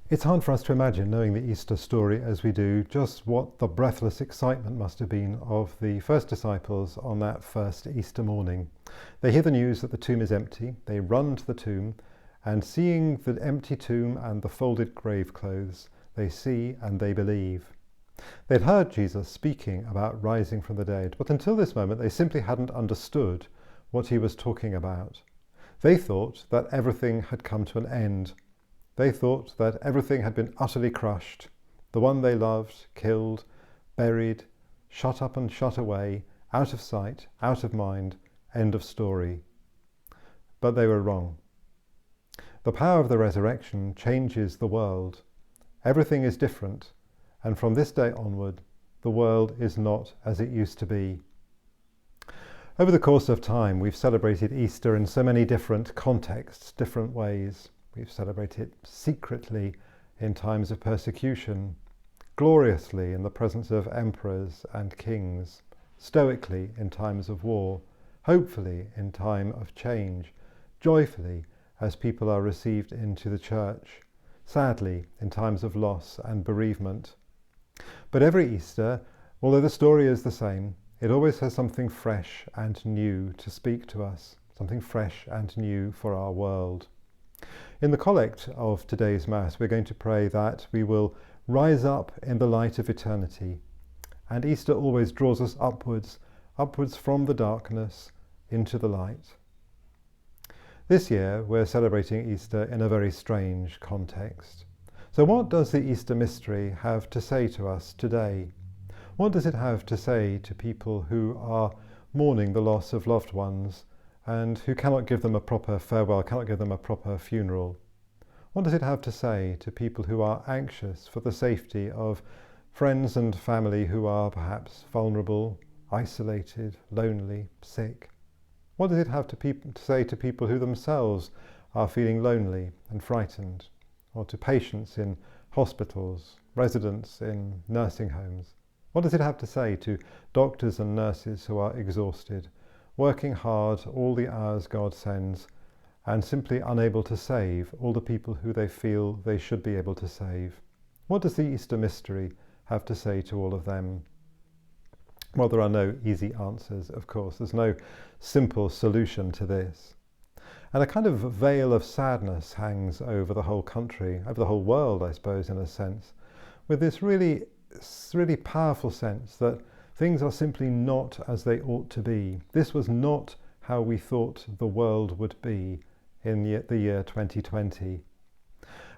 It's hard for us to imagine, knowing the Easter story as we do, just what the breathless excitement must have been of the first disciples on that first Easter morning. They hear the news that the tomb is empty, they run to the tomb, and seeing the empty tomb and the folded grave clothes, they see and they believe. They'd heard Jesus speaking about rising from the dead, but until this moment they simply hadn't understood what he was talking about. They thought that everything had come to an end. They thought that everything had been utterly crushed, the one they loved, killed, buried, shut up and shut away, out of sight, out of mind, end of story. But they were wrong. The power of the resurrection changes the world. Everything is different, and from this day onward, the world is not as it used to be. Over the course of time, we've celebrated Easter in so many different contexts, different ways. We've celebrated secretly in times of persecution, gloriously in the presence of emperors and kings, stoically in times of war, hopefully in time of change, joyfully as people are received into the church, sadly in times of loss and bereavement. But every Easter, although the story is the same, it always has something fresh and new to speak to us, something fresh and new for our world. In the collect of today's Mass, we're going to pray that we will rise up in the light of eternity. And Easter always draws us upwards from the darkness into the light. This year, we're celebrating Easter in a very strange context. So what does the Easter mystery have to say to us today? What does it have to say to people who are mourning the loss of loved ones and who cannot give them a proper farewell, cannot give them a proper funeral? What does it have to say to people who are anxious for the safety of friends and family who are perhaps vulnerable, isolated, lonely, sick? What does it have to say to people who themselves are feeling lonely and frightened, or to patients in hospitals, residents in nursing homes? What does it have to say to doctors and nurses who are exhausted, working hard all the hours God sends, and simply unable to save all the people who they feel they should be able to save? What does the Easter mystery have to say to all of them? Well, there are no easy answers, of course. There's no simple solution to this. And a kind of veil of sadness hangs over the whole country, over the whole world, I suppose, in a sense, with this really powerful sense that things are simply not as they ought to be. This was not how we thought the world would be in the year 2020.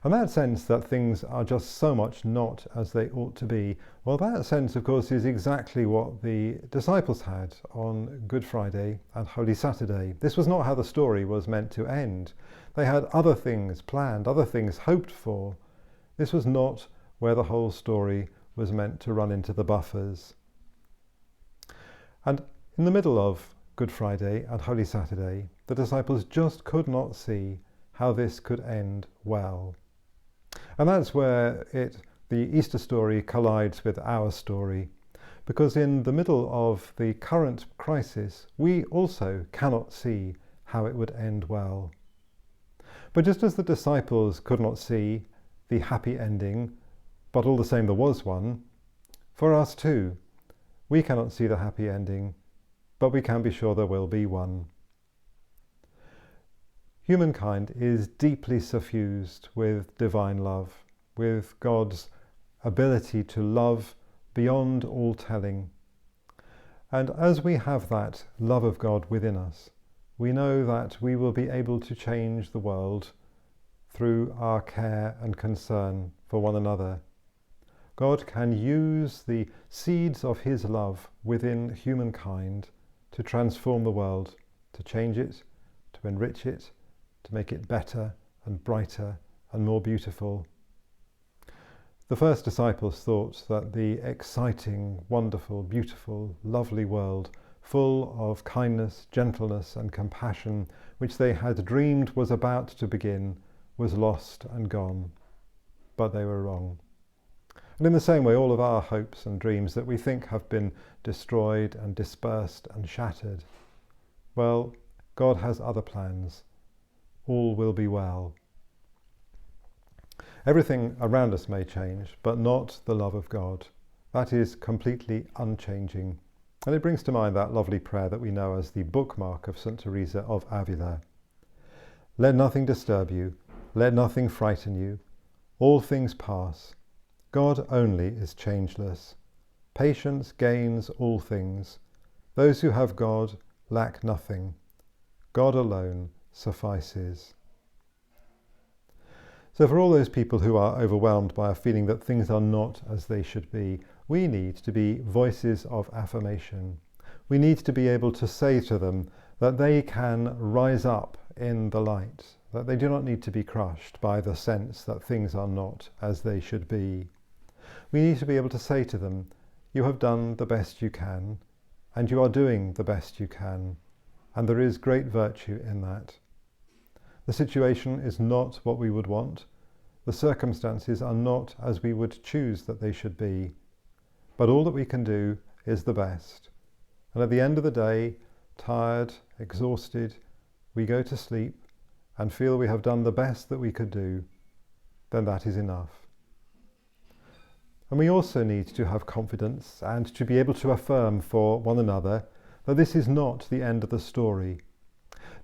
And that sense that things are just so much not as they ought to be, well, that sense, of course, is exactly what the disciples had on Good Friday and Holy Saturday. This was not how the story was meant to end. They had other things planned, other things hoped for. This was not where the whole story was meant to run into the buffers. And in the middle of Good Friday and Holy Saturday, the disciples just could not see how this could end well. And that's where the Easter story collides with our story, because in the middle of the current crisis, we also cannot see how it would end well. But just as the disciples could not see the happy ending, but all the same there was one, for us too, we cannot see the happy ending, but we can be sure there will be one. Humankind is deeply suffused with divine love, with God's ability to love beyond all telling. And as we have that love of God within us, we know that we will be able to change the world through our care and concern for one another. God can use the seeds of his love within humankind to transform the world, to change it, to enrich it, to make it better and brighter and more beautiful. The first disciples thought that the exciting, wonderful, beautiful, lovely world, full of kindness, gentleness and compassion, which they had dreamed was about to begin, was lost and gone. But they were wrong. And in the same way, all of our hopes and dreams that we think have been destroyed and dispersed and shattered, well, God has other plans. All will be well. Everything around us may change, but not the love of God. That is completely unchanging. And it brings to mind that lovely prayer that we know as the bookmark of St. Teresa of Avila. Let nothing disturb you, let nothing frighten you. All things pass. God only is changeless. Patience gains all things. Those who have God lack nothing. God alone suffices. So for all those people who are overwhelmed by a feeling that things are not as they should be, we need to be voices of affirmation. We need to be able to say to them that they can rise up in the light, that they do not need to be crushed by the sense that things are not as they should be. We need to be able to say to them, you have done the best you can, and you are doing the best you can, and there is great virtue in that. The situation is not what we would want. The circumstances are not as we would choose that they should be. But all that we can do is the best. And at the end of the day, tired, exhausted, we go to sleep and feel we have done the best that we could do, then that is enough. And we also need to have confidence and to be able to affirm for one another that this is not the end of the story.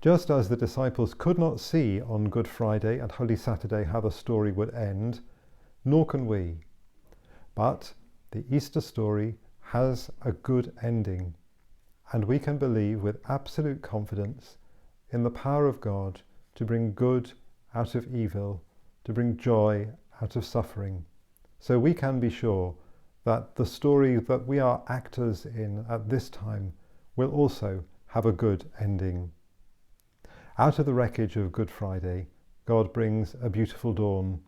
Just as the disciples could not see on Good Friday and Holy Saturday how the story would end, nor can we. But the Easter story has a good ending, and we can believe with absolute confidence in the power of God to bring good out of evil, to bring joy out of suffering. So we can be sure that the story that we are actors in at this time will also have a good ending. Out of the wreckage of Good Friday, God brings a beautiful dawn,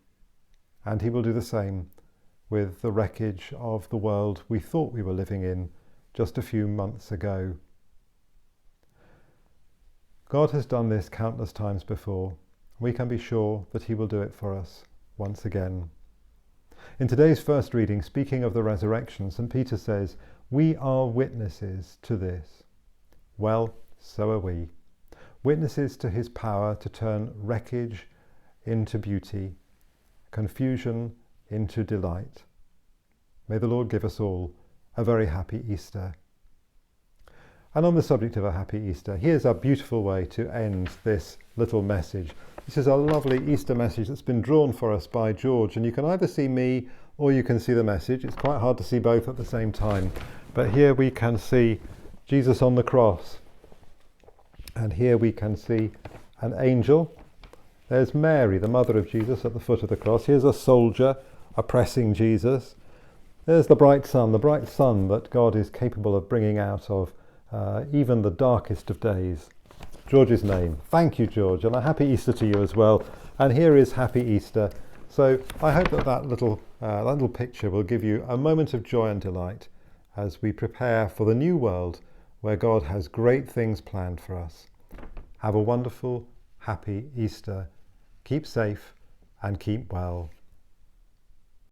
and he will do the same with the wreckage of the world we thought we were living in just a few months ago. God has done this countless times before. We can be sure that he will do it for us once again. In today's first reading, speaking of the resurrection, St. Peter says, we are witnesses to this. Well, so are we. Witnesses to his power to turn wreckage into beauty, confusion into delight. May the Lord give us all a very happy Easter. And on the subject of a happy Easter, here's a beautiful way to end this little message. This is a lovely Easter message that's been drawn for us by George, and you can either see me or you can see the message. It's quite hard to see both at the same time. But here we can see Jesus on the cross, and here we can see an angel. There's Mary, the mother of Jesus, at the foot of the cross. Here's a soldier oppressing Jesus. There's the bright sun that God is capable of bringing out of even the darkest of days. George's name. Thank you, George, and a happy Easter to you as well. And here is Happy Easter. So I hope that little picture will give you a moment of joy and delight as we prepare for the new world where God has great things planned for us. Have a wonderful, happy Easter. Keep safe and keep well.